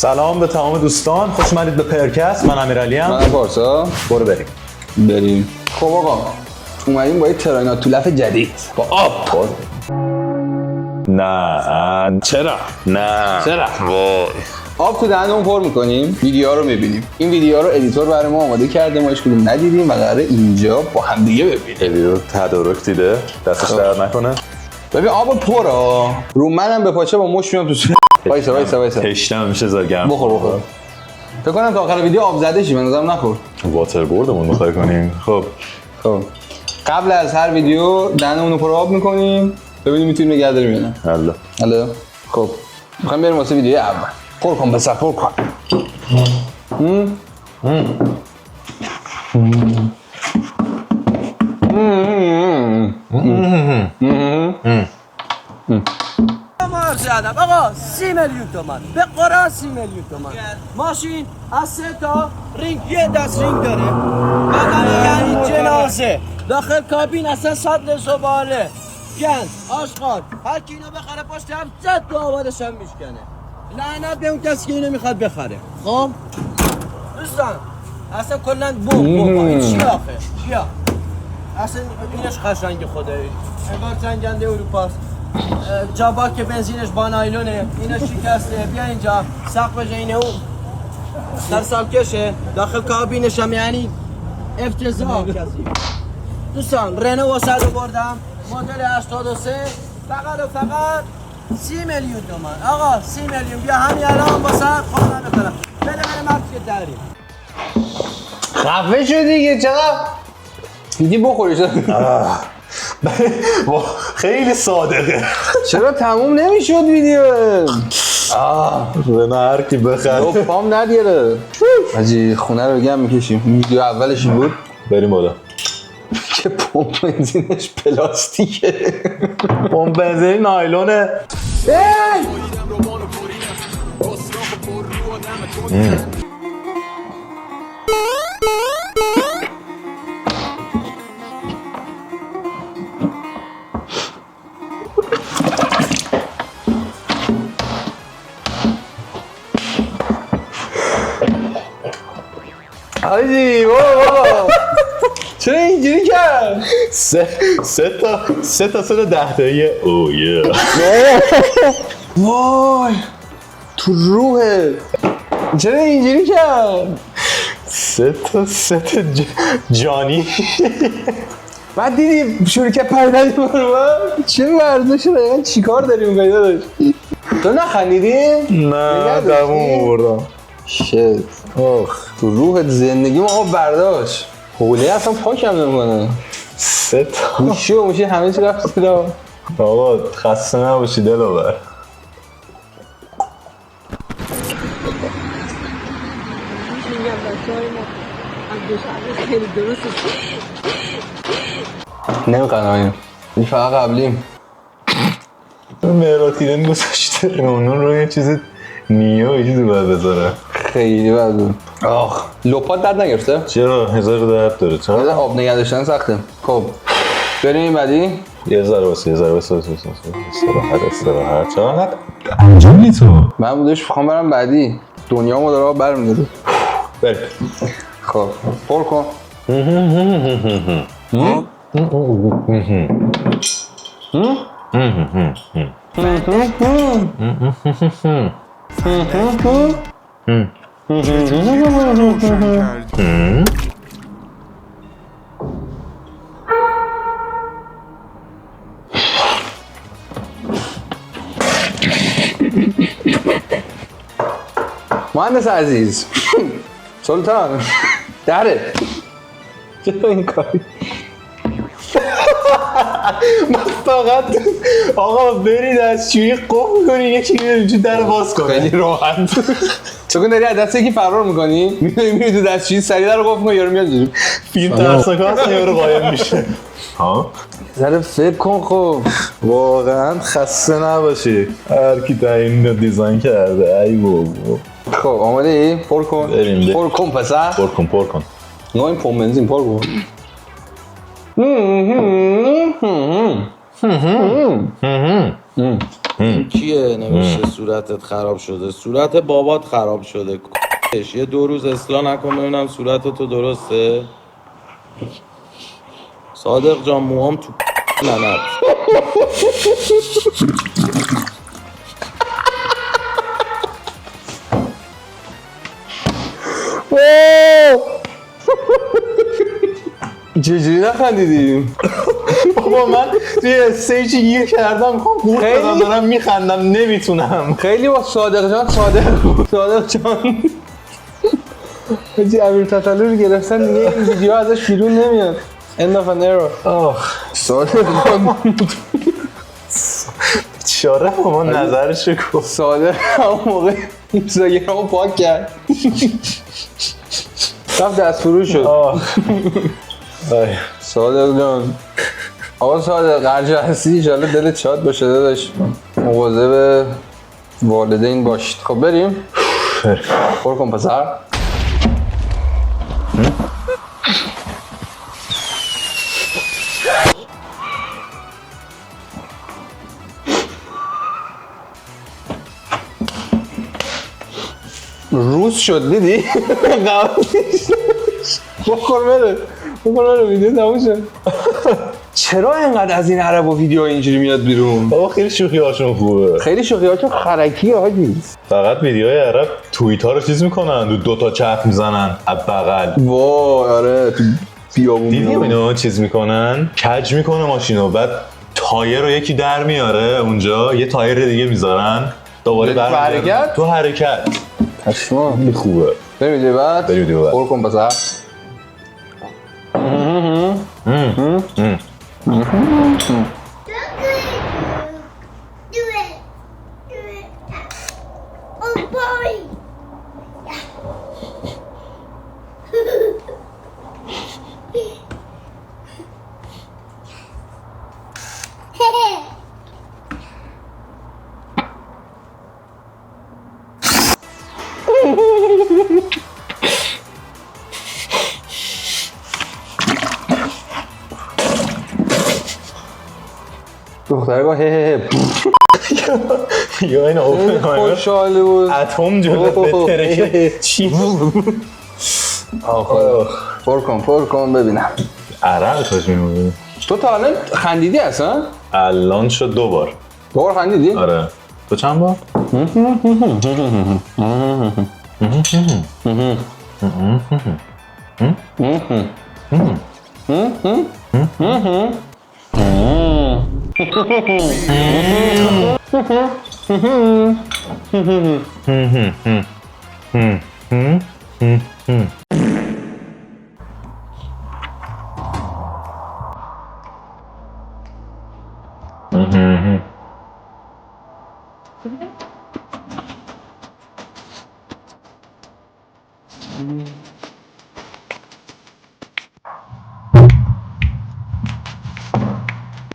سلام به تمام دوستان، خوش اومدید به پرکست. من امیرعلی ام. من پارسا. برو بریم. خب آقا اومدیم با یه ترایناتولف جدید با آب. نه چرا؟ وای. آب تو دهنمون پر میکنیم، ویدیو رو میبینیم. این ویدیو رو ادیتور برای ما آماده کرده، ما هیچ کدوم ندیدیم و قراره اینجا با هم دیگه ببینیم. ویدیو تدارک دیده، دستش درد نکنه. ببین آب پرا رو منم به پاچه با مش میام تو صورت. وایسا تشنه میشه زرگرم. بخور. فکر کنم تا آخر ویدیو آب زده شی، به نظرم نخور. واتر بوردمون میخوای کنیم. خب قبل از هر ویدیو دهنمون رو پر آب میکنیم ببینیم میتونیم نگه داریم یا نه. حالا خب میخوایم بریم واسه ویدیو اول. پر کن بس پر کن. زدم آقا 30 میلیون تومان به قرآن 30 میلیون تومان ماشین از 3 تا رینگ، یه دست رینگ داره بدن یعنی جنازه داخل کابین اصلا سطل زباله گند آشغال هر کی اینو بخره پشت هم زد تو آبادش هم میشکنه. لعنت به اون کسی که اینو میخواد بخره. خب دوستان اصلا کلن بوم این چی آخه بیا اصلا اینش قشنگ خدایی انگار جنگنده اروپاست. جابا که بنزینش با نایلونه، اینو شکسته. بیا اینجا سقفش اینه اون در سالکشه، داخل کابینش هم یعنی افتضاح کسی. دوستان رنو 100 بردم مدل 83 فقط 30 میلیون تومان. آقا 30 میلیون بیا همین الان واسه خودم بخرم. بده مرد که داریم. خفه شو دیگه چقدر دیدی بخوری شد. خیلی صادقه. چرا تموم نمیشد ویدیو؟ رنا هر کی بخره. پام ندیره. حاجی خونه رو بگم میکشیم. ویدیو اولش این بود. بریم بالا. که پمپ بنزینش پلاستیکه. پمپ بنزین نایلونه. حاجی بابا چرا اینجوری کرد؟ سه تا سر 10 تایی. اوه یه وای تو روحه چرا اینجوری کرد؟ سه تا جانی. بعد دیدی شروع پردازی برو چه ورزش دقیقا چی کار داری میکنی داداش؟ تو نخندیدی؟ نه دوام بردم. شت تو روحت زندگی ما آقا برداشت. حوله اصلا پاکم نمیکنه. 3 تا گوشی و موشی همه چی رفت زیرا. آقا خسته نباشی دلاور. میگم بچه‌های ما از دوشنبه خیلی درسته. نمیخوام این فقط قبلیم. مهراتیرن گذاشته اونون رو یه چیز نیو یه چیزی باید بذاره. خیلی بد بود. آخ لپات درد نگرفته؟ چرا؟ هزار درد داره. چرا؟ آب نگه داشتن سخته. خب بریم این بعدی. یه ذره استراحت چقدر انجامی تو؟ من بودش بخوام برم بعدی. دنیامو داره آب برمی‌داره. بریم. خب پر کن. مهندس عزیز سلطان دره چطور این کاری؟ من فقط آقا برید از چویی قفل کنی یکی اینجا در باز کنه. خیلی راحت. چون داری از دست یکی فرار میکنی میری تو دستشویی سریع در قفل کن یارو میاد جلو. فیلم ترسناک هست یارو قایم میشه. ها ذره فکر کن. خب واقعا خسته نباشی هر کی تعیین رو دیزاین کرده. ای بابا. خب آماده ای؟ پر کن. بریم. پر کن پسر. پر کن. نه این پمپ بنزین پر کن. کیه نوشته صورتت خراب شده؟ صورت بابات خراب شده. یه 2 روز اصلاح نکن ببینم صورت تو درسته. صادق جان موام تو لعنت. چجوری نخندیدیم؟ بابا من توی استیجی گیر کردم میخوام قورت بدم دارم میخندم نمیتونم. خیلی با صادق جان صادق جان حاجی امیر تتلو رو گرفتن دیگه این ویدیو ازش بیرون نمیاد. end of an era. صادق جان چاره بابا نظرش گفت. صادق همون موقع اینستاگرامو پاک کرد رفت دست فرو شد. صادق جان آقا صادق هرجا هستی ایشالله دلت شاد باشه داداش. مواظب والدین باشید. خب بریم پر کن پسر. روز شد دیدی؟ بخور بره ویدیو تموم شد. چرا اینقدر از این عرب و ویدیو اینجوری میاد بیرون؟ بابا خیلی شوخی هاشون خوبه. خیلی شوخی هاشون خرکیه حاجی. فقط ویدیوهای عرب توییت ها رو چیز میکنن، دو تا چرخ میزنن از بغل. وای آره تو بیابون دیدی اینو چیز میکنن؟ کج میکنه ماشینو بعد تایر رو یکی در میاره اونجا یه تایر دیگه میذارن دوباره حرکت؟ تو حرکت. پشما خیلی خوبه. بریم ویدیو بعد. پر کن پسر. دختره گاه هه یا این اوپنهایمر خوشحاله بود اتم جلوت بترکه چی بود؟ پر کن ببینم. عرق کاش میمونه. تو تا الان خندیدی اصلا؟ الان شد 2 بار. 2 بار خندیدی؟ آره. تو چند بار؟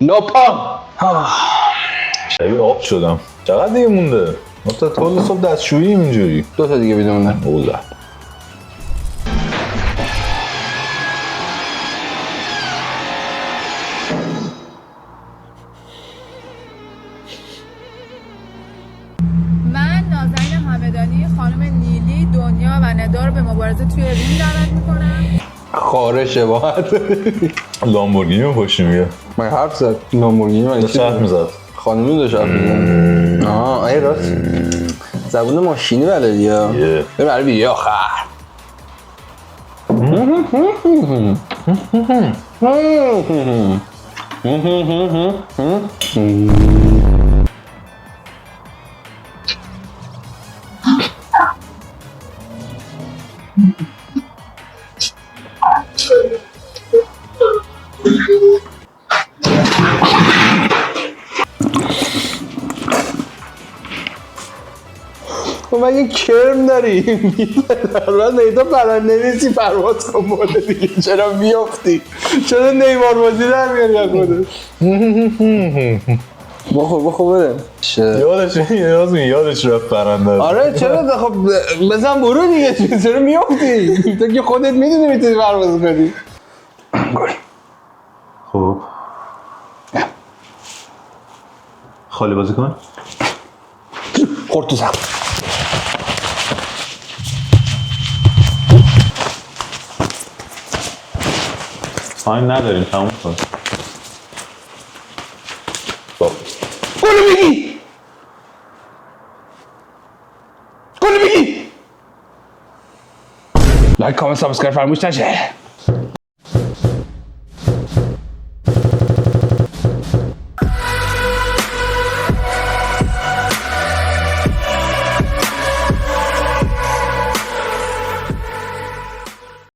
نوپا شبیه آب شدم. چقدر دیگه مونده؟ ما تا طول صبح دستشوییم اینجوری. 2 تا دیگه بیدونم. اوزه. من نازنین همدانی خانم نیلی دنیا و ندا رو به مبارزه توی رینگ دعوت میکنم. خارشه باید لامبورگینی رو پشتی میگه. من حرف زد لامبورگینی من داشت حرف میزد. خانمی داشت حرف میزد. ای راست زبون ماشینی بلدی ها. بریم برای ویدیو آخر. تو مگه کرم داری؟ بعد نیتا پرندنویسی پرواز کن بالا دیگه. چرا میافتی؟ چرا نیمار بازی در میاری از خودت؟ بخور بره یادش رفت پرنده. آره چرا خب بزن برو دیگه. چرا میافتی؟ تو که خودت میدونی میتونی پرواز کنی. خب خالی بازی کن. خورد تو زم. تایم نداریم تموم کن. خب گلو بگی لایک کامنت سابسکرایب فراموش نشه.